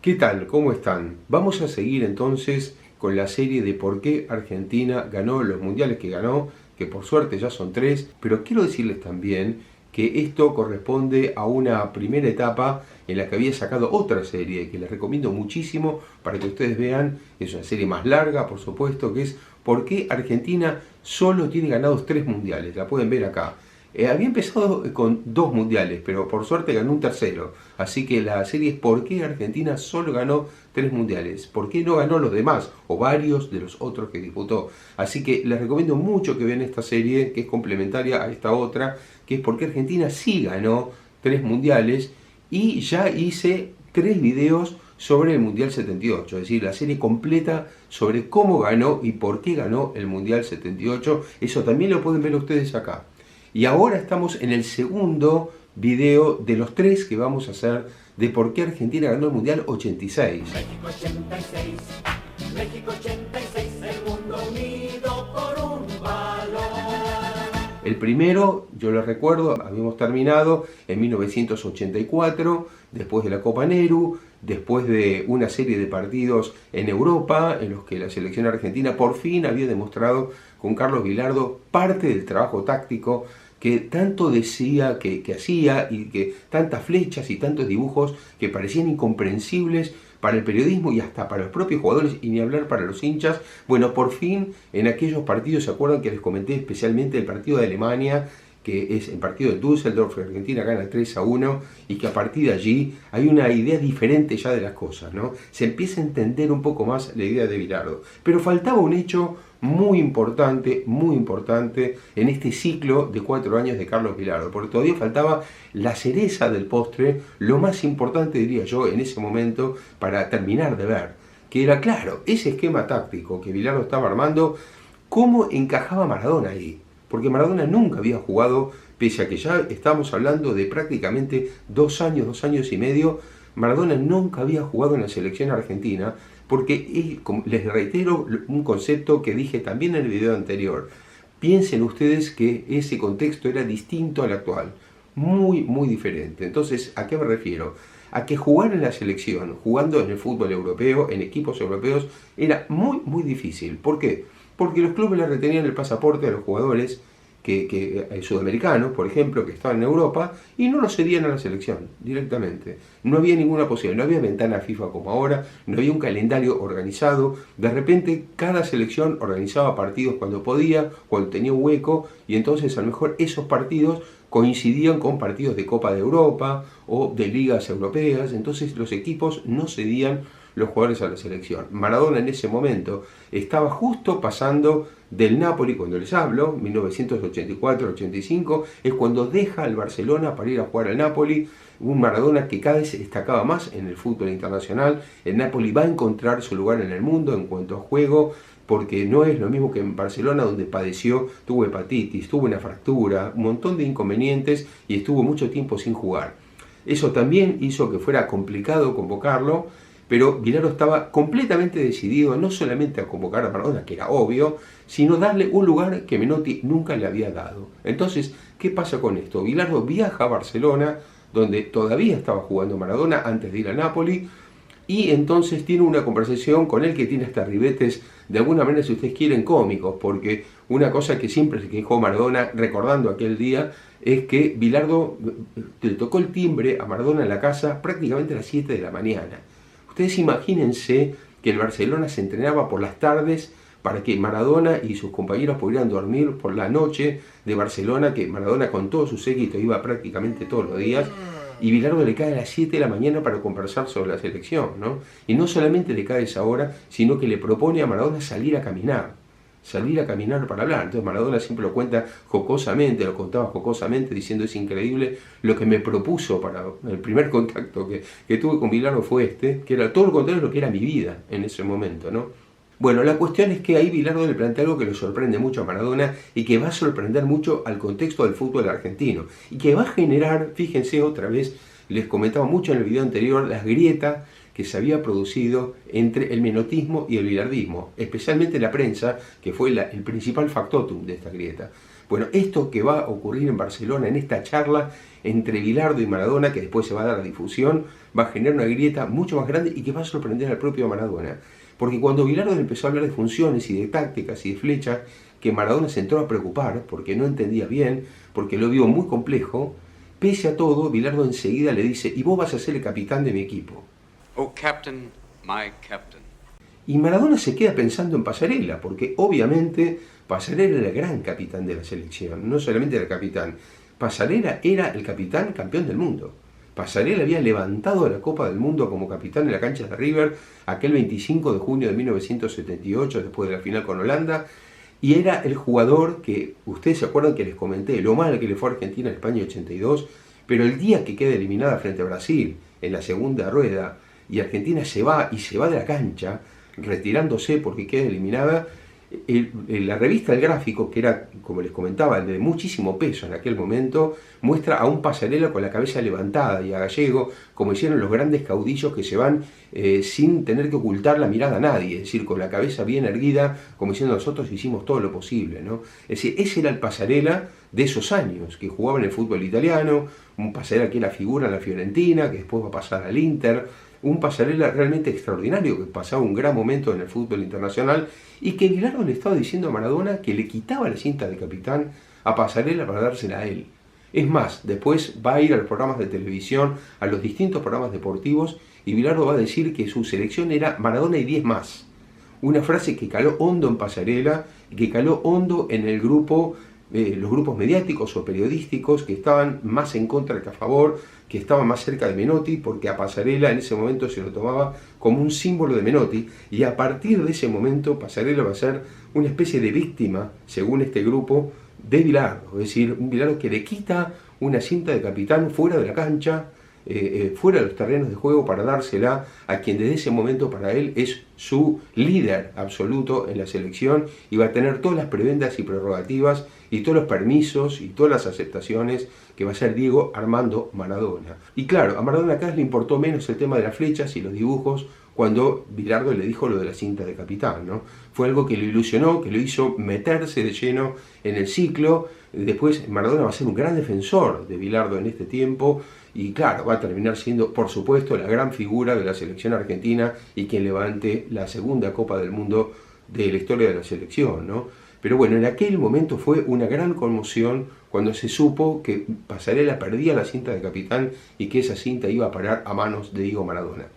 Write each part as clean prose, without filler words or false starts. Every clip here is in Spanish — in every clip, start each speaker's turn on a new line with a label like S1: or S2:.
S1: ¿Qué tal? ¿Cómo están? Vamos a seguir entonces con la serie de por qué Argentina ganó los mundiales que ganó, que por suerte ya son 3, pero quiero decirles también que esto corresponde a una primera etapa en la que había sacado otra serie que les recomiendo muchísimo para que ustedes vean. Es una serie más larga, por supuesto, que es por qué Argentina solo tiene ganados 3 mundiales. La pueden ver acá. Había empezado con 2 mundiales, pero por suerte ganó un tercero. Así que la serie es ¿por qué Argentina solo ganó 3 mundiales? ¿Por qué no ganó los demás o varios de los otros que disputó? Así que les recomiendo mucho que vean esta serie, que es complementaria a esta otra, que es ¿por qué Argentina sí ganó 3 mundiales? Y ya hice 3 videos sobre el Mundial 78, es decir, la serie completa sobre cómo ganó y por qué ganó el Mundial 78. Eso también lo pueden ver ustedes acá. Y ahora estamos en el segundo video de los 3 que vamos a hacer de por qué Argentina ganó el Mundial 86.
S2: México 86, México 86, el mundo unido por un balón.
S1: El primero, yo lo recuerdo, habíamos terminado en 1984, después de la Copa Nehru, después de una serie de partidos en Europa, en los que la selección argentina por fin había demostrado con Carlos Bilardo parte del trabajo táctico que tanto decía que hacía, y que tantas flechas y tantos dibujos que parecían incomprensibles para el periodismo y hasta para los propios jugadores, y ni hablar para los hinchas. Bueno, por fin en aquellos partidos, ¿se acuerdan que les comenté especialmente el partido de Alemania, que es el partido de Düsseldorf, que Argentina gana 3-1, y que a partir de allí hay una idea diferente ya de las cosas, ¿no? Se empieza a entender un poco más la idea de Bilardo. Pero faltaba un hecho muy importante en este ciclo de 4 años de Carlos Bilardo, porque todavía faltaba la cereza del postre, lo más importante, diría yo, en ese momento para terminar de ver, que era, claro, ese esquema táctico que Bilardo estaba armando, cómo encajaba Maradona ahí. Porque Maradona nunca había jugado, pese a que ya estamos hablando de prácticamente 2 años, 2 años y medio, Maradona nunca había jugado en la selección argentina, porque les reitero un concepto que dije también en el video anterior. Piensen ustedes que ese contexto era distinto al actual, muy diferente. Entonces, ¿a qué me refiero? A que jugar en la selección, jugando en el fútbol europeo, en equipos europeos, era muy difícil. ¿Por qué? Porque los clubes le retenían el pasaporte a los jugadores sudamericanos, por ejemplo, que estaban en Europa, y no los cedían a la selección directamente. No había ninguna posibilidad, no había ventana FIFA como ahora, no había un calendario organizado. De repente cada selección organizaba partidos cuando podía, cuando tenía un hueco, y entonces a lo mejor esos partidos coincidían con partidos de Copa de Europa o de ligas europeas. Entonces los equipos no cedían los jugadores a la selección. Maradona en ese momento estaba justo pasando del Napoli, cuando les hablo, 1984-85, es cuando deja el Barcelona para ir a jugar al Napoli. Un Maradona que cada vez se destacaba más en el fútbol internacional. El Napoli va a encontrar su lugar en el mundo en cuanto a juego, porque no es lo mismo que en Barcelona, donde tuvo hepatitis, tuvo una fractura, un montón de inconvenientes y estuvo mucho tiempo sin jugar. Eso también hizo que fuera complicado convocarlo, pero Bilardo estaba completamente decidido no solamente a convocar a Maradona, que era obvio, sino darle un lugar que Menotti nunca le había dado. Entonces, ¿qué pasa con esto? Bilardo viaja a Barcelona, donde todavía estaba jugando Maradona antes de ir a Napoli, y entonces tiene una conversación con él que tiene hasta ribetes, de alguna manera, si ustedes quieren, cómicos, porque una cosa que siempre se quejó Maradona, recordando aquel día, es que Bilardo le tocó el timbre a Maradona en la casa prácticamente a las 7 de la mañana. Ustedes imagínense que el Barcelona se entrenaba por las tardes para que Maradona y sus compañeros pudieran dormir por la noche de Barcelona, que Maradona con todo su séquito iba prácticamente todos los días, y Bilardo le cae a las 7 de la mañana para conversar sobre la selección, ¿no? Y no solamente le cae esa hora, sino que le propone a Maradona salir a caminar para hablar. Entonces Maradona siempre lo cuenta jocosamente, lo contaba jocosamente, diciendo: es increíble lo que me propuso para el primer contacto que tuve con Bilardo fue que era todo lo contrario de lo que era mi vida en ese momento, ¿no? Bueno, la cuestión es que ahí Bilardo le plantea algo que le sorprende mucho a Maradona y que va a sorprender mucho al contexto del fútbol argentino y que va a generar, fíjense otra vez, les comentaba mucho en el video anterior, las grietas que se había producido entre el menotismo y el bilardismo, especialmente la prensa, que fue el principal factotum de esta grieta. Bueno, esto que va a ocurrir en Barcelona, en esta charla, entre Bilardo y Maradona, que después se va a dar a difusión, va a generar una grieta mucho más grande y que va a sorprender al propio Maradona. Porque cuando Bilardo empezó a hablar de funciones y de tácticas y de flechas, que Maradona se entró a preocupar porque no entendía bien, porque lo vio muy complejo, pese a todo, Bilardo enseguida le dice: y vos vas a ser el capitán de mi equipo.
S3: Oh, captain, my captain.
S1: Y Maradona se queda pensando en Passarella, porque obviamente Passarella era el gran capitán de la selección, no solamente era el capitán. Passarella era el capitán campeón del mundo. Passarella había levantado la Copa del Mundo como capitán en la cancha de River aquel 25 de junio de 1978, después de la final con Holanda, y era el jugador que, ustedes se acuerdan que les comenté lo mal que le fue a Argentina en España 82, pero el día que queda eliminada frente a Brasil en la segunda rueda, y Argentina se va de la cancha, retirándose porque queda eliminada, la revista El Gráfico, que era, como les comentaba, de muchísimo peso en aquel momento, muestra a un Passarella con la cabeza levantada y a Gallego, como hicieron los grandes caudillos que se van sin tener que ocultar la mirada a nadie, es decir, con la cabeza bien erguida, como diciendo: nosotros hicimos todo lo posible, ¿no? Es decir, ese era el Passarella de esos años, que jugaba en el fútbol italiano, un Passarella que era figura en la Fiorentina, que después va a pasar al Inter, un Passarella realmente extraordinario, que pasaba un gran momento en el fútbol internacional, y que Bilardo le estaba diciendo a Maradona que le quitaba la cinta de capitán a Passarella para dársela a él. Es más, después va a ir a los programas de televisión, a los distintos programas deportivos, y Bilardo va a decir que su selección era Maradona y 10 más. Una frase que caló hondo en Passarella y que caló hondo en el grupo, los grupos mediáticos o periodísticos que estaban más en contra que a favor, que estaban más cerca de Menotti, porque a Passarella en ese momento se lo tomaba como un símbolo de Menotti, y a partir de ese momento Passarella va a ser una especie de víctima, según este grupo, de Bilardo, es decir, un Bilardo que le quita una cinta de capitán fuera de la cancha, fuera de los terrenos de juego, para dársela a quien desde ese momento para él es su líder absoluto en la selección, y va a tener todas las prebendas y prerrogativas y todos los permisos y todas las aceptaciones que va a ser Diego Armando Maradona. Y claro, a Maradona acá le importó menos el tema de las flechas y los dibujos cuando Bilardo le dijo lo de la cinta de capitán, ¿no? Fue algo que lo ilusionó, que lo hizo meterse de lleno en el ciclo. Después Maradona va a ser un gran defensor de Bilardo en este tiempo, y claro, va a terminar siendo, por supuesto, la gran figura de la selección argentina y quien levante la segunda Copa del Mundo de la historia de la selección, ¿no? Pero bueno, en aquel momento fue una gran conmoción cuando se supo que Passarella perdía la cinta de capitán y que esa cinta iba a parar a manos de Diego Maradona.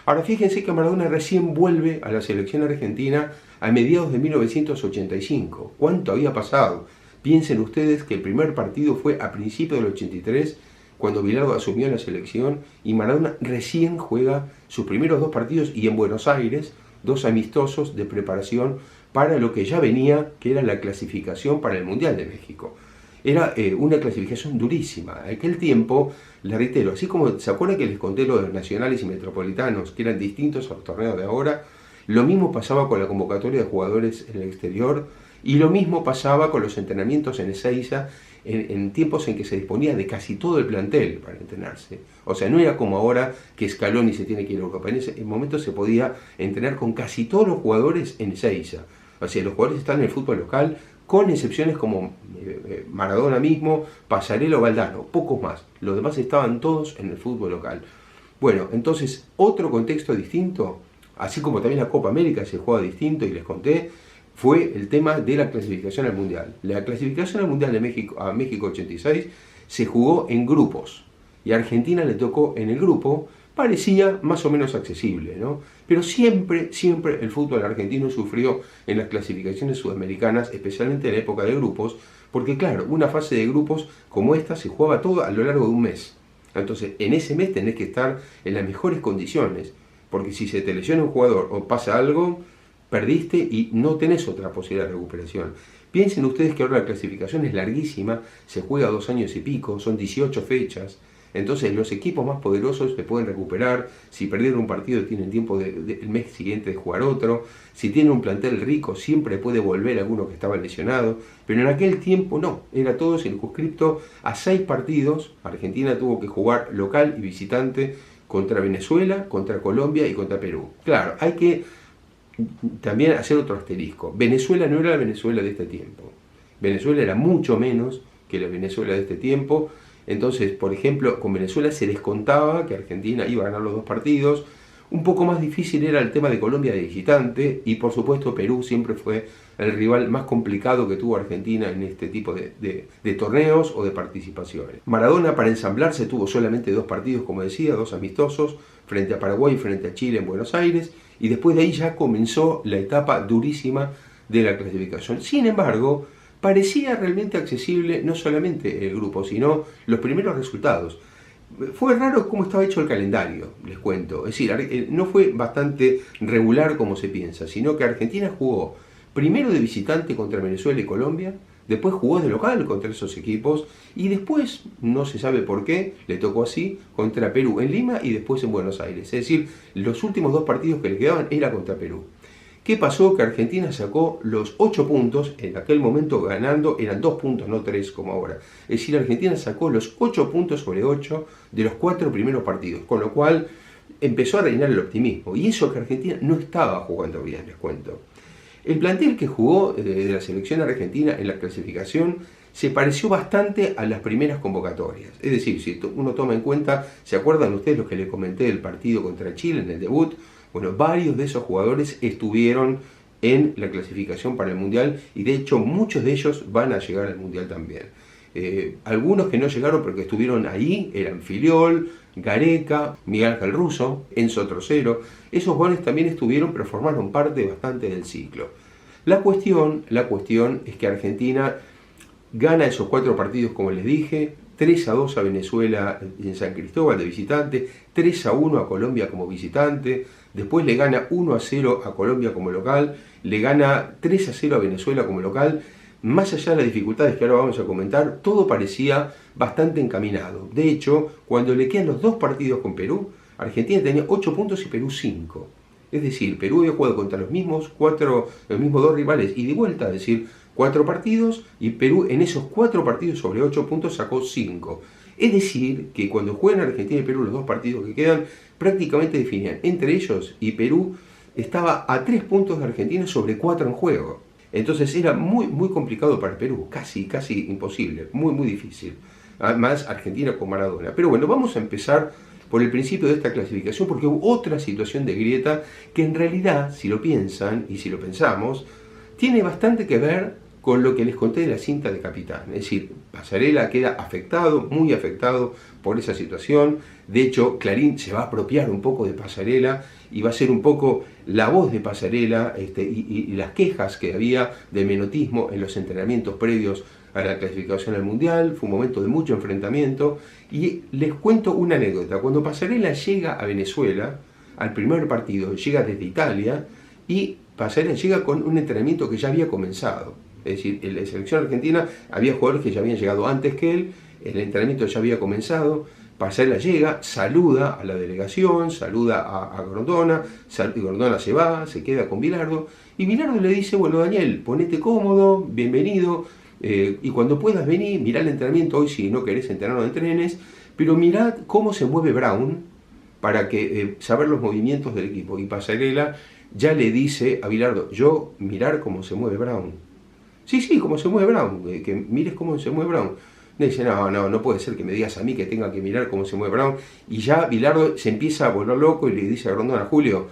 S1: Ahora fíjense que Maradona recién vuelve a la selección argentina a mediados de 1985. ¿Cuánto había pasado? Piensen ustedes que el primer partido fue a principios del 83, cuando Bilardo asumió la selección, y Maradona recién juega sus primeros 2 partidos, y en Buenos Aires, 2 amistosos de preparación para lo que ya venía, que era la clasificación para el Mundial de México. Era una clasificación durísima. En aquel tiempo, le reitero, así como se acuerdan que les conté lo de los nacionales y metropolitanos, que eran distintos a los torneos de ahora, lo mismo pasaba con la convocatoria de jugadores en el exterior, y lo mismo pasaba con los entrenamientos en Ezeiza, en tiempos en que se disponía de casi todo el plantel para entrenarse. O sea, no era como ahora que Scaloni se tiene que ir a Europa. En ese momento se podía entrenar con casi todos los jugadores en Ezeiza. O sea, los jugadores están en el fútbol local, con excepciones como Maradona mismo, Passarella o Valdano, pocos más. Los demás estaban todos en el fútbol local. Bueno, entonces, otro contexto distinto, así como también la Copa América se juega distinto, y les conté, fue el tema de la clasificación al Mundial. La clasificación al Mundial de México, a México 86, se jugó en grupos, y a Argentina le tocó en el grupo, parecía más o menos accesible, ¿no? Pero siempre el fútbol argentino sufrió en las clasificaciones sudamericanas, especialmente en la época de grupos, porque claro, una fase de grupos como esta se jugaba todo a lo largo de un mes. Entonces, en ese mes tenés que estar en las mejores condiciones, porque si se te lesiona un jugador o pasa algo, perdiste y no tenés otra posibilidad de recuperación. Piensen ustedes que ahora la clasificación es larguísima, se juega 2 años y pico, son 18 fechas. Entonces los equipos más poderosos se pueden recuperar. Si perdieron un partido tienen tiempo el mes siguiente de jugar otro. Si tienen un plantel rico siempre puede volver alguno que estaba lesionado. Pero en aquel tiempo no, era todo circunscripto a 6 partidos. Argentina tuvo que jugar local y visitante contra Venezuela, contra Colombia y contra Perú. Claro, hay que también hacer otro asterisco. Venezuela no era la Venezuela de este tiempo. Venezuela era mucho menos que la Venezuela de este tiempo. Entonces, por ejemplo, con Venezuela se descontaba que Argentina iba a ganar los dos partidos. Un poco más difícil era el tema de Colombia de visitante, y por supuesto Perú siempre fue el rival más complicado que tuvo Argentina en este tipo de torneos o de participaciones. Maradona, para ensamblarse, tuvo solamente dos partidos, como decía, dos amistosos, frente a Paraguay y frente a Chile en Buenos Aires, y después de ahí ya comenzó la etapa durísima de la clasificación. Sin embargo, parecía realmente accesible no solamente el grupo, sino los primeros resultados. Fue raro cómo estaba hecho el calendario, les cuento. Es decir, no fue bastante regular como se piensa, sino que Argentina jugó primero de visitante contra Venezuela y Colombia, después jugó de local contra esos equipos, y después, no se sabe por qué, le tocó así, contra Perú en Lima y después en Buenos Aires. Es decir, los últimos dos partidos que le quedaban era contra Perú. ¿Qué pasó? Que Argentina sacó los 8 puntos, en aquel momento ganando, eran 2 puntos, no 3 como ahora. Es decir, Argentina sacó los 8 puntos sobre 8 de los 4 primeros partidos, con lo cual empezó a reinar el optimismo. Y eso que Argentina no estaba jugando bien, les cuento. El plantel que jugó de la selección argentina en la clasificación se pareció bastante a las primeras convocatorias. Es decir, si uno toma en cuenta, ¿se acuerdan ustedes los que les comenté del partido contra Chile en el debut? Bueno, varios de esos jugadores estuvieron en la clasificación para el Mundial, y de hecho muchos de ellos van a llegar al Mundial también. Algunos que no llegaron pero que estuvieron ahí eran Filiol, Gareca, Miguel Ángel Russo, Enzo Trocero. Esos jugadores también estuvieron, pero formaron parte bastante del ciclo. La cuestión es que Argentina gana esos 4 partidos, como les dije, 3-2 a Venezuela en San Cristóbal de visitante, 3-1 a Colombia como visitante, después le gana 1-0 a Colombia como local, le gana 3-0 a Venezuela como local. Más allá de las dificultades que ahora vamos a comentar, todo parecía bastante encaminado. De hecho, cuando le quedan los dos partidos con Perú, Argentina tenía 8 puntos y Perú 5. Es decir, Perú había jugado contra los mismos dos rivales y de vuelta, es decir, 4 partidos, y Perú en esos 4 partidos sobre 8 puntos sacó 5. Es decir, que cuando juegan Argentina y Perú los dos partidos que quedan, prácticamente definían entre ellos, y Perú estaba a 3 puntos de Argentina sobre 4 en juego. Entonces era muy complicado para Perú, casi imposible, muy difícil. Además, Argentina con Maradona. Pero bueno, vamos a empezar por el principio de esta clasificación, porque hubo otra situación de grieta que en realidad, si lo piensan y si lo pensamos, tiene bastante que ver con lo que les conté de la cinta de capitán. Es decir, Passarella queda afectado, muy afectado por esa situación. De hecho, Clarín se va a apropiar un poco de Passarella y va a ser un poco la voz de Passarella y las quejas que había de menotismo en los entrenamientos previos a la clasificación al Mundial. Fue un momento de mucho enfrentamiento. Y les cuento una anécdota. Cuando Passarella llega a Venezuela, al primer partido, llega desde Italia, y Passarella llega con un entrenamiento que ya había comenzado. Es decir, en la selección argentina había jugadores que ya habían llegado antes que él, el entrenamiento ya había comenzado. Passarella llega, saluda a la delegación, saluda a Grondona, y Grondona se va, se queda con Bilardo, y Bilardo le dice: bueno, Daniel, ponete cómodo, bienvenido, y cuando puedas venir, mirá el entrenamiento. Hoy, si no querés entrenar, no entrenes, pero mirad cómo se mueve Brown para que saber los movimientos del equipo. Y Passarella ya le dice a Bilardo: yo mirar cómo se mueve Brown. Sí, cómo se mueve Brown, que mires cómo se mueve Brown. Le dice: no puede ser que me digas a mí que tenga que mirar cómo se mueve Brown. Y ya Bilardo se empieza a volver loco y le dice a Grondona: Julio,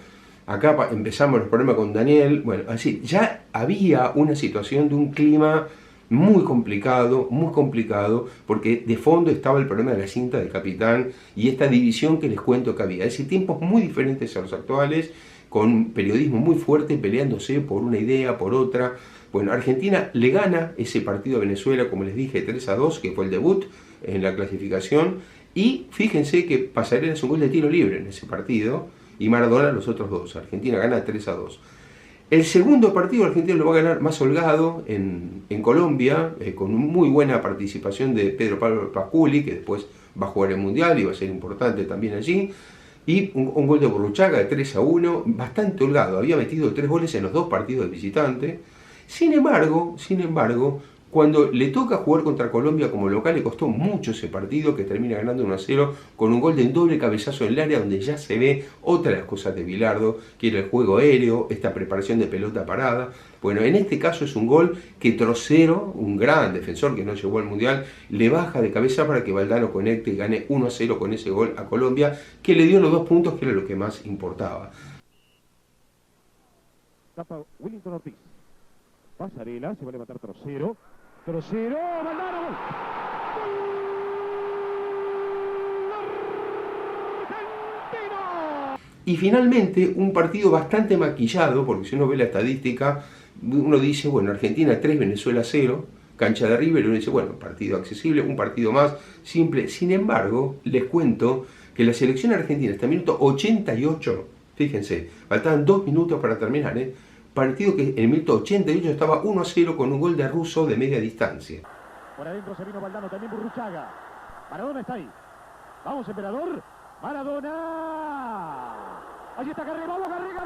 S1: acá empezamos los problemas con Daniel. Bueno, así, ya había una situación de un clima muy complicado, porque de fondo estaba el problema de la cinta del capitán y esta división que les cuento que había. Es decir, tiempos muy diferentes a los actuales, con periodismo muy fuerte, peleándose por una idea, por otra. Bueno, Argentina le gana ese partido a Venezuela, como les dije, 3-2, que fue el debut en la clasificación. Y fíjense que Passarella es un gol de tiro libre en ese partido, y Maradona los otros dos. Argentina gana 3-2. El segundo partido Argentina lo va a ganar más holgado en Colombia, con una muy buena participación de Pedro Pablo Pasculi, que después va a jugar el Mundial y va a ser importante también allí. Y un gol de Burruchaga de 3-1, bastante holgado. Había metido 3 goles en los 2 partidos de visitante. Sin embargo, Cuando le toca jugar contra Colombia como local, le costó mucho ese partido, que termina ganando 1-0 con un gol de doble cabezazo en el área, donde ya se ve otra de las cosas de Bilardo, que era el juego aéreo, esta preparación de pelota parada. Bueno, en este caso es un gol que Trocero, un gran defensor que no llegó al Mundial, le baja de cabeza para que Valdano conecte y gane 1-0 con ese gol a Colombia, que le dio los 2 puntos, que era lo que más importaba.
S4: Tapa Willington Ortiz. Pasarela, se va a levantar Trocero. Trocero, Valdano, gol. ¡Argentino!
S1: Y finalmente un partido bastante maquillado, porque si uno ve la estadística, uno dice, bueno, Argentina 3, Venezuela 0, cancha de River, y uno dice, bueno, partido accesible, un partido más simple. Sin embargo, les cuento que la selección argentina hasta el minuto 88, fíjense, faltaban 2 minutos para terminar, partido que en el minuto 88 estaba 1-0 con un gol de Russo de media distancia.
S4: Por adentro se vino Valdano, también Burruchaga. Maradona está ahí. Vamos, emperador. Maradona. Allí está Garré, vamos, Garré, gol.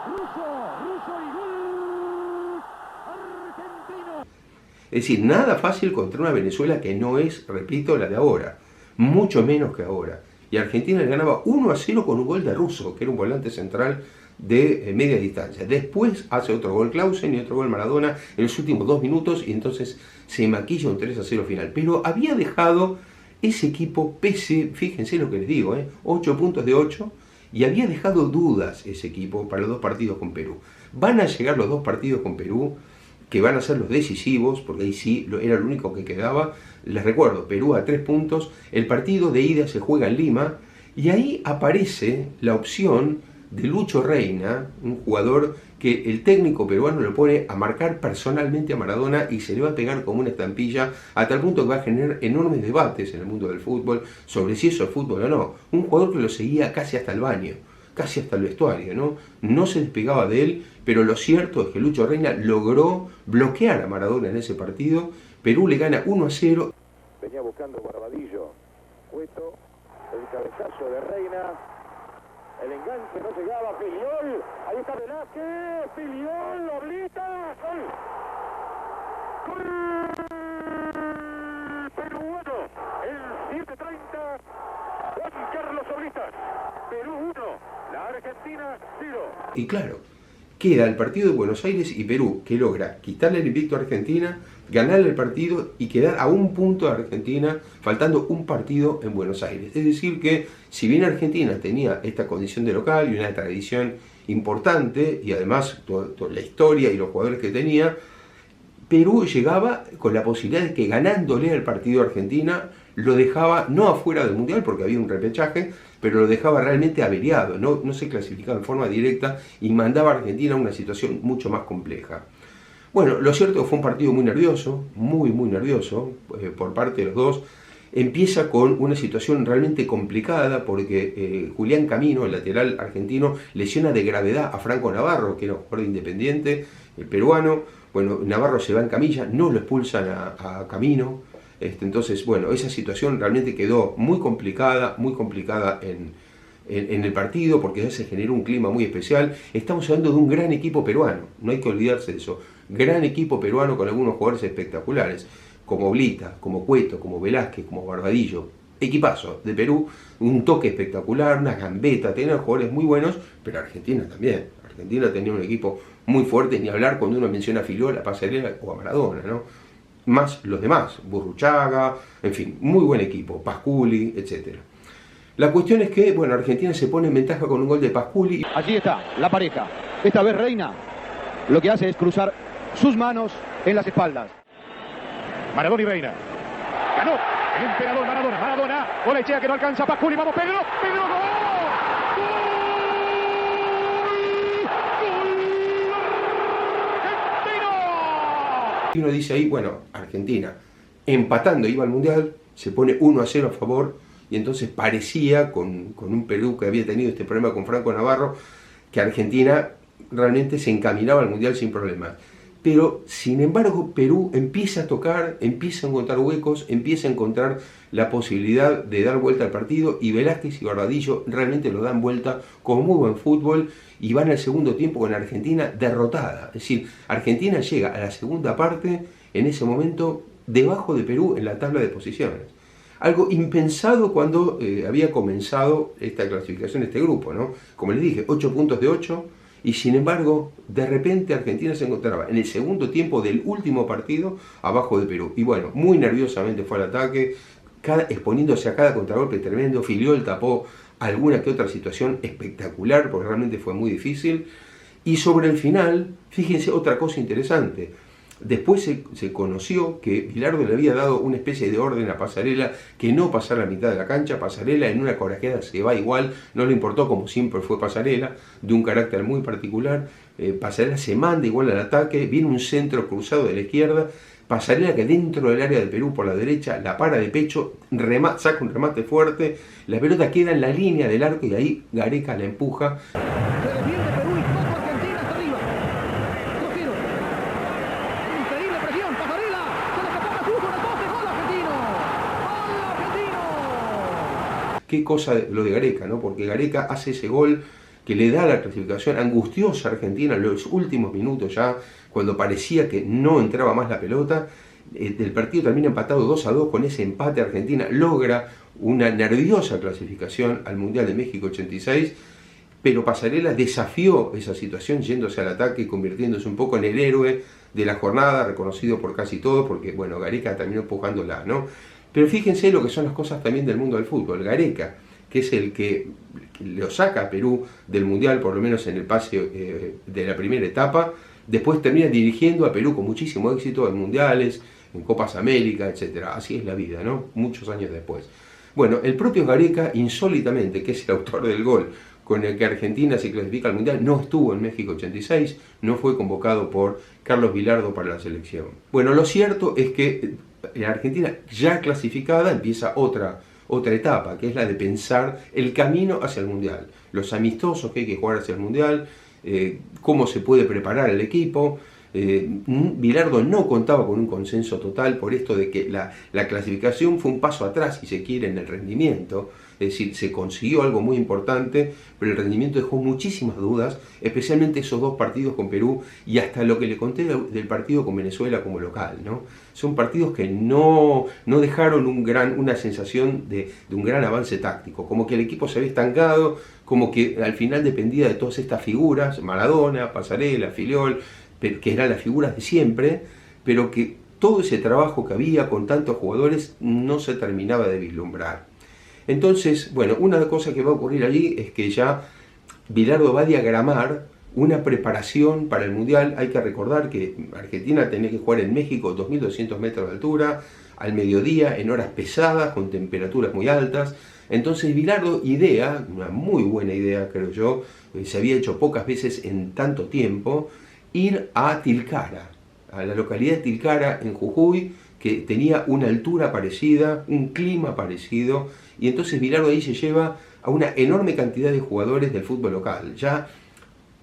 S4: Russo y gol. Argentino.
S1: Es decir, nada fácil contra una Venezuela que no es, repito, la de ahora. Mucho menos que ahora. Y Argentina le ganaba 1-0 con un gol de Russo, que era un volante central de media distancia. Después hace otro gol Clausen y otro gol Maradona en los últimos 2 minutos, y entonces se maquilla un 3-0 final. Pero había dejado ese equipo, pese, fíjense lo que les digo, 8 puntos de 8, y había dejado dudas ese equipo para los 2 partidos con Perú. Van a llegar los 2 partidos con Perú, que van a ser los decisivos, porque ahí sí era lo único que quedaba. Les recuerdo, Perú a 3 puntos, el partido de ida se juega en Lima, y ahí aparece la opción de Lucho Reina, un jugador que el técnico peruano lo pone a marcar personalmente a Maradona, y se le va a pegar como una estampilla, a tal punto que va a generar enormes debates en el mundo del fútbol sobre si eso es fútbol o no. Un jugador que lo seguía casi hasta el baño, casi hasta el vestuario, no se despegaba de él, pero lo cierto es que Lucho Reina logró bloquear a Maradona en ese partido. Perú le gana 1-0.
S5: Venía buscando Barbadillo, Cueto, el cabezazo de Reina, el enganche no llegaba, Filiol, ahí está Velázquez, Filiol, Oblita, gol. Gol peruano, el 7:30, Juan Carlos Oblitas, Perú 1, la Argentina 0.
S1: Y claro, queda el partido de Buenos Aires y Perú, que logra quitarle el invicto a Argentina, ganarle el partido y quedar a 1 punto de Argentina, faltando un partido en Buenos Aires. Es decir que, si bien Argentina tenía esta condición de local y una tradición importante, y además toda la historia y los jugadores que tenía, Perú llegaba con la posibilidad de que, ganándole el partido a Argentina, lo dejaba no afuera del Mundial, porque había un repechaje, pero lo dejaba realmente averiado, no se clasificaba en forma directa y mandaba a Argentina a una situación mucho más compleja. Bueno, lo cierto es que fue un partido muy nervioso, muy nervioso, por parte de los dos. Empieza con una situación realmente complicada, porque Julián Camino, el lateral argentino, lesiona de gravedad a Franco Navarro, que era un jugador de Independiente, el peruano. Bueno, Navarro se va en camilla, no lo expulsan a Camino. Entonces, bueno, esa situación realmente quedó muy complicada en el partido, porque ya se generó un clima muy especial. Estamos hablando de un gran equipo peruano, no hay que olvidarse de eso. Gran equipo peruano con algunos jugadores espectaculares, como Oblita, como Cueto, como Velázquez, como Barbadillo. Equipazo de Perú, un toque espectacular, una gambeta, tenía jugadores muy buenos, pero Argentina también. Argentina tenía un equipo muy fuerte, ni hablar cuando uno menciona a Filiol, a Pasarela o a Maradona, más los demás, Burruchaga, en fin, muy buen equipo, Pasculi, etc. La cuestión es que, bueno, Argentina se pone en ventaja con un gol de Pasculi.
S6: Allí está la pareja, esta vez Reina, lo que hace es cruzar sus manos en las espaldas.
S4: Maradona y Reina. Ganó el emperador Maradona. Olechea que no alcanza Pasculi. Vamos, Pedro, gol.
S1: Y uno dice ahí, bueno, Argentina empatando iba al Mundial, se pone 1-0 a favor, y entonces parecía, con un Perú que había tenido este problema con Franco Navarro, que Argentina realmente se encaminaba al Mundial sin problemas. pero sin embargo Perú empieza a tocar, empieza a encontrar huecos, empieza a encontrar la posibilidad de dar vuelta al partido, y Velázquez y Barbadillo realmente lo dan vuelta con muy buen fútbol, y van al segundo tiempo con Argentina derrotada. Es decir, Argentina llega a la segunda parte en ese momento debajo de Perú en la tabla de posiciones. Algo impensado cuando había comenzado esta clasificación, este grupo, ¿no? Como les dije, 8 puntos de 8, y sin embargo, de repente Argentina se encontraba en el segundo tiempo del último partido abajo de Perú. Y bueno, muy nerviosamente fue al ataque, exponiéndose a cada contragolpe tremendo. Filiol tapó alguna que otra situación espectacular, porque realmente fue muy difícil. Y sobre el final, fíjense otra cosa interesante. Después se conoció que Bilardo le había dado una especie de orden a Pasarela que no pasara la mitad de la cancha. Pasarela en una corajeada se va igual, no le importó, como siempre fue Pasarela, de un carácter muy particular. Pasarela se manda igual al ataque, viene un centro cruzado de la izquierda, Pasarela que dentro del área de Perú por la derecha la para de pecho, saca un remate fuerte, la pelota queda en la línea del arco y ahí Gareca la empuja. Qué cosa lo de Gareca, ¿no? Porque Gareca hace ese gol que le da la clasificación angustiosa a Argentina en los últimos minutos ya, cuando parecía que no entraba más la pelota. El partido termina empatado 2-2. Con ese empate Argentina logra una nerviosa clasificación al Mundial de México 86, pero Pasarela desafió esa situación yéndose al ataque y convirtiéndose un poco en el héroe de la jornada, reconocido por casi todos, porque bueno, Gareca terminó empujándola, ¿no? Pero fíjense lo que son las cosas también del mundo del fútbol. Gareca, que es el que lo saca a Perú del Mundial, por lo menos en el pase de la primera etapa, después termina dirigiendo a Perú con muchísimo éxito en Mundiales, en Copas América, etc. Así es la vida, ¿no? Muchos años después. Bueno, el propio Gareca, insólitamente, que es el autor del gol con el que Argentina se clasifica al Mundial, no estuvo en México 86, no fue convocado por Carlos Bilardo para la selección. Bueno, lo cierto es que la Argentina ya clasificada empieza otra etapa, que es la de pensar el camino hacia el Mundial, los amistosos que hay que jugar hacia el Mundial, cómo se puede preparar el equipo. Bilardo no contaba con un consenso total por esto de que la clasificación fue un paso atrás, si se quiere, en el rendimiento. Es decir, se consiguió algo muy importante, pero el rendimiento dejó muchísimas dudas, especialmente esos dos partidos con Perú y hasta lo que le conté del partido con Venezuela como local, ¿no? Son partidos que no dejaron una sensación de un gran avance táctico, como que el equipo se había estancado, como que al final dependía de todas estas figuras, Maradona, Pasarela, Filiol, que eran las figuras de siempre, pero que todo ese trabajo que había con tantos jugadores no se terminaba de vislumbrar. Entonces, bueno, una cosa que va a ocurrir allí es que ya Bilardo va a diagramar una preparación para el Mundial. Hay que recordar que Argentina tenía que jugar en México 2.200 metros de altura, al mediodía, en horas pesadas, con temperaturas muy altas. Entonces Bilardo idea, una muy buena idea creo yo, se había hecho pocas veces en tanto tiempo, ir a Tilcara, a la localidad de Tilcara en Jujuy, que tenía una altura parecida, un clima parecido, y entonces Bilardo ahí se lleva a una enorme cantidad de jugadores del fútbol local. Ya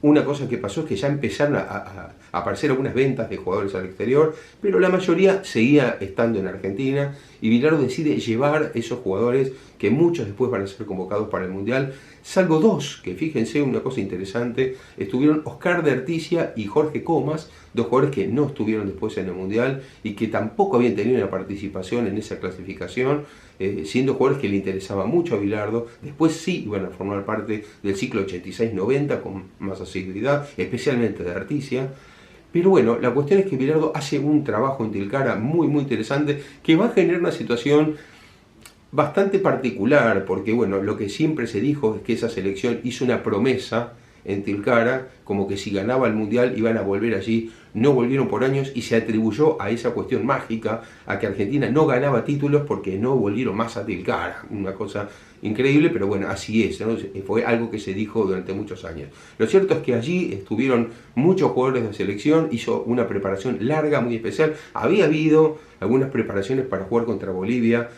S1: una cosa que pasó es que ya empezaron a aparecer algunas ventas de jugadores al exterior, pero la mayoría seguía estando en Argentina, y Bilardo decide llevar esos jugadores, que muchos después van a ser convocados para el Mundial, salvo dos, que fíjense una cosa interesante, estuvieron Oscar de Articia y Jorge Comas, dos jugadores que no estuvieron después en el Mundial y que tampoco habían tenido una participación en esa clasificación, siendo jugadores que le interesaba mucho a Bilardo. Después sí iban a formar parte del ciclo 86-90 con más asiduidad, especialmente de Articia. Pero bueno, la cuestión es que Bilardo hace un trabajo en Tilcara muy interesante, que va a generar una situación bastante particular, porque bueno, lo que siempre se dijo es que esa selección hizo una promesa en Tilcara, como que si ganaba el Mundial iban a volver allí. No volvieron por años, y se atribuyó a esa cuestión mágica, a que Argentina no ganaba títulos porque no volvieron más a Tilcara. Una cosa increíble, pero bueno, así es, ¿no? Fue algo que se dijo durante muchos años. Lo cierto es que allí estuvieron muchos jugadores de selección, hizo una preparación larga, muy especial. Había habido algunas preparaciones para jugar contra Bolivia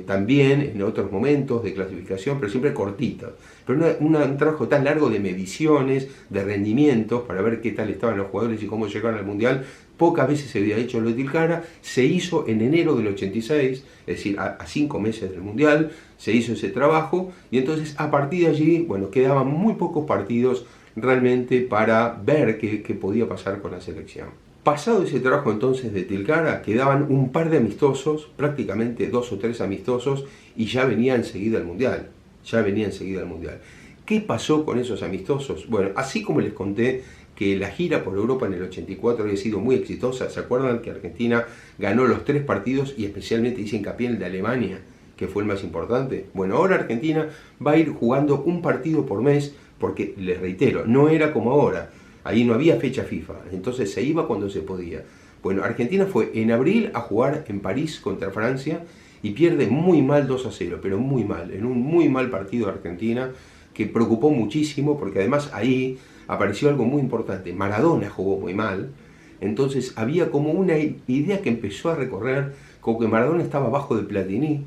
S1: también en otros momentos de clasificación, pero siempre cortitos. Pero un trabajo tan largo de mediciones, de rendimientos, para ver qué tal estaban los jugadores y cómo llegaron al Mundial, pocas veces se había hecho lo de Tilcara. Se hizo en enero del 86, es decir, a 5 meses del Mundial, se hizo ese trabajo, y entonces a partir de allí, bueno, quedaban muy pocos partidos realmente para ver qué podía pasar con la selección. Pasado ese trabajo entonces de Tilcara, quedaban un par de amistosos, prácticamente 2 o 3 amistosos, y ya venía enseguida el Mundial. ¿Qué pasó con esos amistosos? Bueno, así como les conté que la gira por Europa en el 84 había sido muy exitosa, ¿se acuerdan que Argentina ganó los 3 partidos y especialmente hice hincapié en el de Alemania, que fue el más importante? Bueno, ahora Argentina va a ir jugando un partido por mes, porque, les reitero, no era como ahora. Ahí no había fecha FIFA, entonces se iba cuando se podía. Bueno, Argentina fue en abril a jugar en París contra Francia y pierde muy mal 2-0, pero muy mal, en un muy mal partido de Argentina que preocupó muchísimo, porque además ahí apareció algo muy importante. Maradona jugó muy mal, entonces había como una idea que empezó a recorrer, como que Maradona estaba abajo de Platini,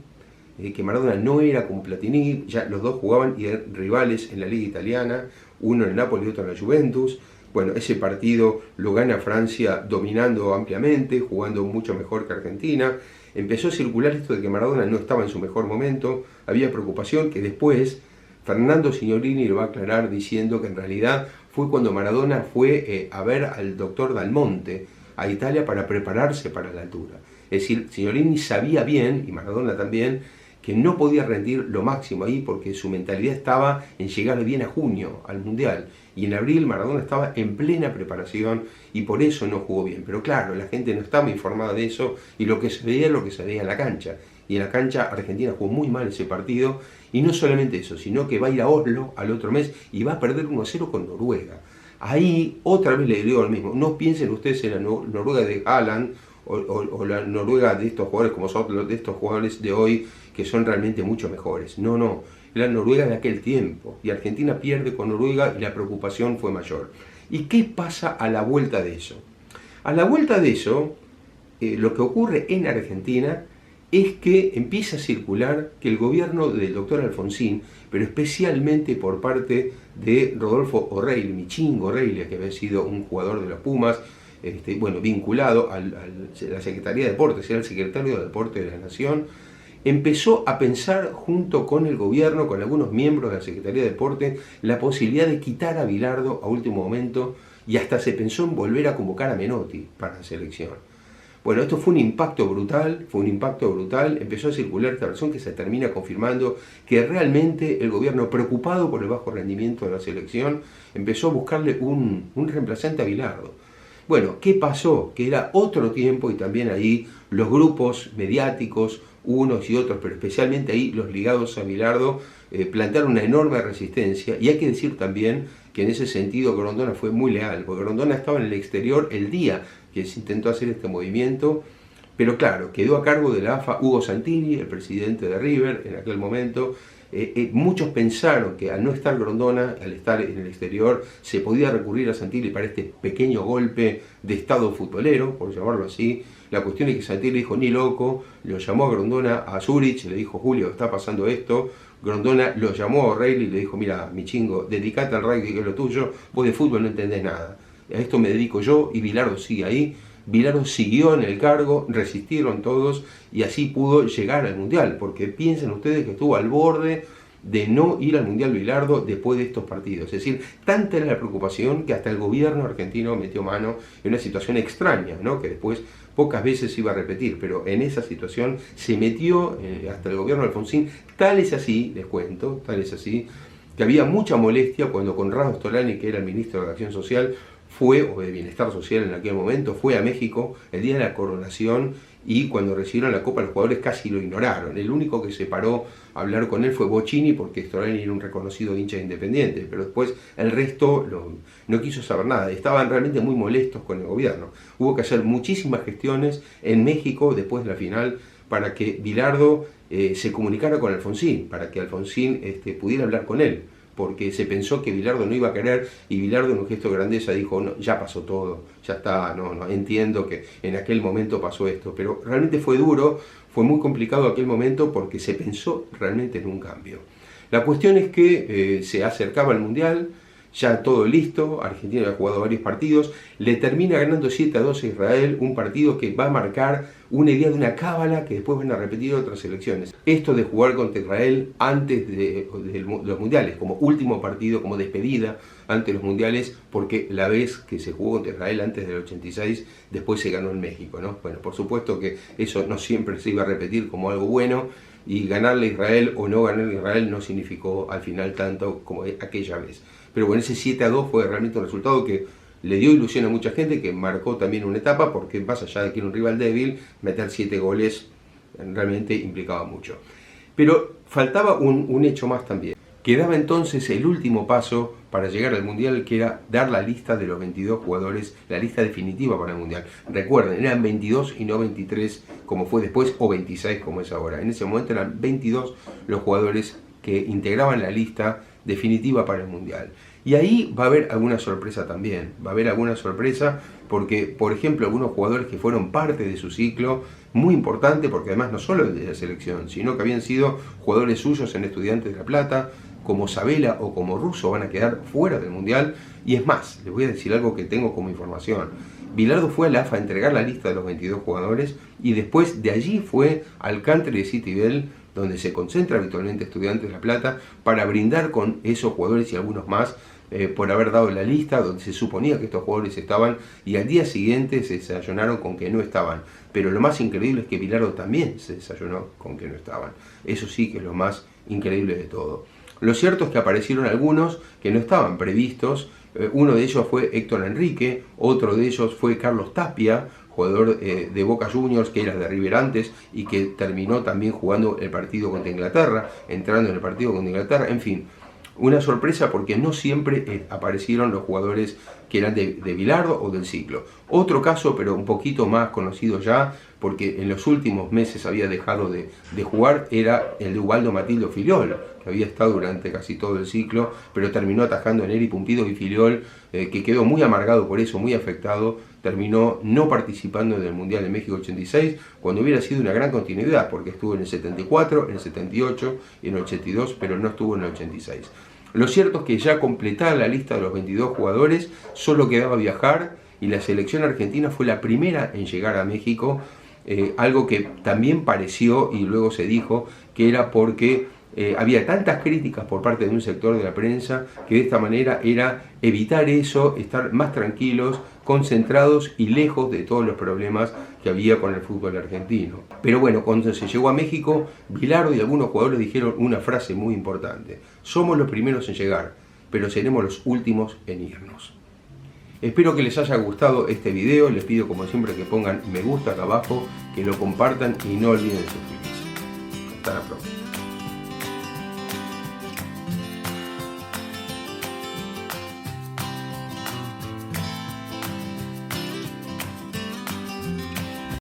S1: que Maradona no era como Platini, ya los dos jugaban y eran rivales en la Liga Italiana, uno en el Napoli y otro en la Juventus. Bueno, ese partido lo gana Francia dominando ampliamente, jugando mucho mejor que Argentina. Empezó a circular esto de que Maradona no estaba en su mejor momento, había preocupación que después Fernando Signorini lo va a aclarar diciendo que en realidad fue cuando Maradona fue a ver al doctor Dal Monte a Italia para prepararse para la altura. Es decir, Signorini sabía bien, y Maradona también, que no podía rendir lo máximo ahí porque su mentalidad estaba en llegar bien a junio al Mundial. Y en abril Maradona estaba en plena preparación y por eso no jugó bien. Pero claro, la gente no estaba informada de eso y lo que se veía es lo que se veía en la cancha. Y en la cancha Argentina jugó muy mal ese partido, y no solamente eso, sino que va a ir a Oslo al otro mes y va a perder 1-0 con Noruega. Ahí otra vez le digo lo mismo, no piensen ustedes en la Noruega de Haaland o la Noruega de estos jugadores como son de estos jugadores de hoy que son realmente mucho mejores. No, la Noruega de aquel tiempo, y Argentina pierde con Noruega y la preocupación fue mayor. ¿Y qué pasa a la vuelta de eso? A la vuelta de eso, lo que ocurre en Argentina es que empieza a circular que el gobierno del doctor Alfonsín, pero especialmente por parte de Rodolfo O'Reilly, Michingo O'Reilly, que había sido un jugador de los Pumas, vinculado a la Secretaría de Deportes, era el secretario de Deportes de la Nación, empezó a pensar junto con el gobierno, con algunos miembros de la Secretaría de Deportes, la posibilidad de quitar a Bilardo a último momento, y hasta se pensó en volver a convocar a Menotti para la selección. Bueno, esto fue un impacto brutal, empezó a circular esta versión que se termina confirmando que realmente el gobierno, preocupado por el bajo rendimiento de la selección, empezó a buscarle un reemplazante a Bilardo. Bueno, ¿qué pasó? Que era otro tiempo y también ahí los grupos mediáticos, unos y otros, pero especialmente ahí los ligados a Bilardo, plantearon una enorme resistencia, y hay que decir también que en ese sentido Grondona fue muy leal, porque Grondona estaba en el exterior el día que se intentó hacer este movimiento, pero claro, quedó a cargo de la AFA Hugo Santilli, el presidente de River en aquel momento. Muchos pensaron que al no estar Grondona, al estar en el exterior, se podía recurrir a Santilli para este pequeño golpe de estado futbolero, por llamarlo así. La cuestión es que Santilli dijo, ni loco, lo llamó a Grondona a Zurich, le dijo, Julio, está pasando esto. Grondona lo llamó a O'Reilly y le dijo, mira, Michingo, dedicate al rugby, que es lo tuyo, vos de fútbol no entendés nada. A esto me dedico yo, y Bilardo sigue ahí. Bilardo siguió en el cargo, resistieron todos y así pudo llegar al Mundial, porque piensen ustedes que estuvo al borde de no ir al Mundial Bilardo después de estos partidos. Es decir, tanta era la preocupación que hasta el gobierno argentino metió mano en una situación extraña, ¿no? Que después pocas veces se iba a repetir, pero en esa situación se metió hasta el gobierno de Alfonsín. Tal es así, les cuento, que había mucha molestia cuando Conrado Stolani, que era el ministro de la Acción Social, o de Bienestar Social en aquel momento, fue a México el día de la coronación, y cuando recibieron la Copa los jugadores casi lo ignoraron. El único que se paró a hablar con él fue Bocchini, porque Stolani era un reconocido hincha de Independiente, pero después el resto no quiso saber nada. Estaban realmente muy molestos con el gobierno. Hubo que hacer muchísimas gestiones en México después de la final para que Bilardo se comunicara con Alfonsín, para que Alfonsín pudiera hablar con él, porque se pensó que Bilardo no iba a querer, y Bilardo en un gesto de grandeza dijo, no, ya pasó todo, ya está, no, entiendo que en aquel momento pasó esto, pero realmente fue duro, fue muy complicado aquel momento porque se pensó realmente en un cambio. La cuestión es que se acercaba el Mundial, ya todo listo, Argentina había jugado varios partidos, le termina ganando 7-2 a Israel, un partido que va a marcar una idea de una cábala que después van a repetir otras selecciones. Esto de jugar contra Israel antes de los mundiales, como último partido, como despedida ante los mundiales, porque la vez que se jugó contra Israel antes del 86, después se ganó en México, ¿no? Bueno, por supuesto que eso no siempre se iba a repetir como algo bueno, y ganarle a Israel o no ganarle a Israel no significó al final tanto como aquella vez. Pero bueno, ese 7-2 fue realmente un resultado que le dio ilusión a mucha gente, que marcó también una etapa, porque más allá de que era un rival débil, meter 7 goles realmente implicaba mucho. Pero faltaba un hecho más también. Quedaba entonces el último paso para llegar al Mundial, que era dar la lista de los 22 jugadores, la lista definitiva para el Mundial. Recuerden, eran 22 y no 23 como fue después, o 26 como es ahora. En ese momento eran 22 los jugadores que integraban la lista definitiva para el Mundial. Y ahí va a haber alguna sorpresa también, va a haber alguna sorpresa porque, por ejemplo, algunos jugadores que fueron parte de su ciclo, muy importante, porque además no solo de la selección, sino que habían sido jugadores suyos en Estudiantes de La Plata, como Sabela o como Russo, van a quedar fuera del Mundial. Y es más, les voy a decir algo que tengo como información. Bilardo fue a la AFA a entregar la lista de los 22 jugadores y después de allí fue al country de Citibel, donde se concentra habitualmente Estudiantes de La Plata, para brindar con esos jugadores y algunos más por haber dado la lista, donde se suponía que estos jugadores estaban, y al día siguiente se desayunaron con que no estaban. Pero lo más increíble es que Bilardo también se desayunó con que no estaban. Eso sí que es lo más increíble de todo. Lo cierto es que aparecieron algunos que no estaban previstos. Uno de ellos fue Héctor Enrique, otro de ellos fue Carlos Tapia, jugador de Boca Juniors, que era de River antes y que terminó también jugando el partido contra Inglaterra, entrando en el partido contra Inglaterra. En fin, una sorpresa porque no siempre aparecieron los jugadores que eran de Bilardo o del ciclo. Otro caso, pero un poquito más conocido ya, porque en los últimos meses había dejado de jugar, era el de Ubaldo Matildo Filiol, que había estado durante casi todo el ciclo, pero terminó atajando a Neri Pumpido, y Filiol, que quedó muy amargado por eso, muy afectado, terminó no participando en el Mundial de México 86, cuando hubiera sido una gran continuidad, porque estuvo en el 74, en el 78 y en el 82, pero no estuvo en el 86. Lo cierto es que ya completada la lista de los 22 jugadores, solo quedaba viajar, y la selección argentina fue la primera en llegar a México, algo que también pareció, y luego se dijo, que era porque había tantas críticas por parte de un sector de la prensa, que de esta manera era evitar eso, estar más tranquilos, concentrados y lejos de todos los problemas que había con el fútbol argentino. Pero bueno, cuando se llegó a México, Bilardo y algunos jugadores dijeron una frase muy importante: somos los primeros en llegar, pero seremos los últimos en irnos. Espero que les haya gustado este video. Les pido como siempre que pongan me gusta acá abajo, que lo compartan y no olviden suscribirse. Hasta la próxima.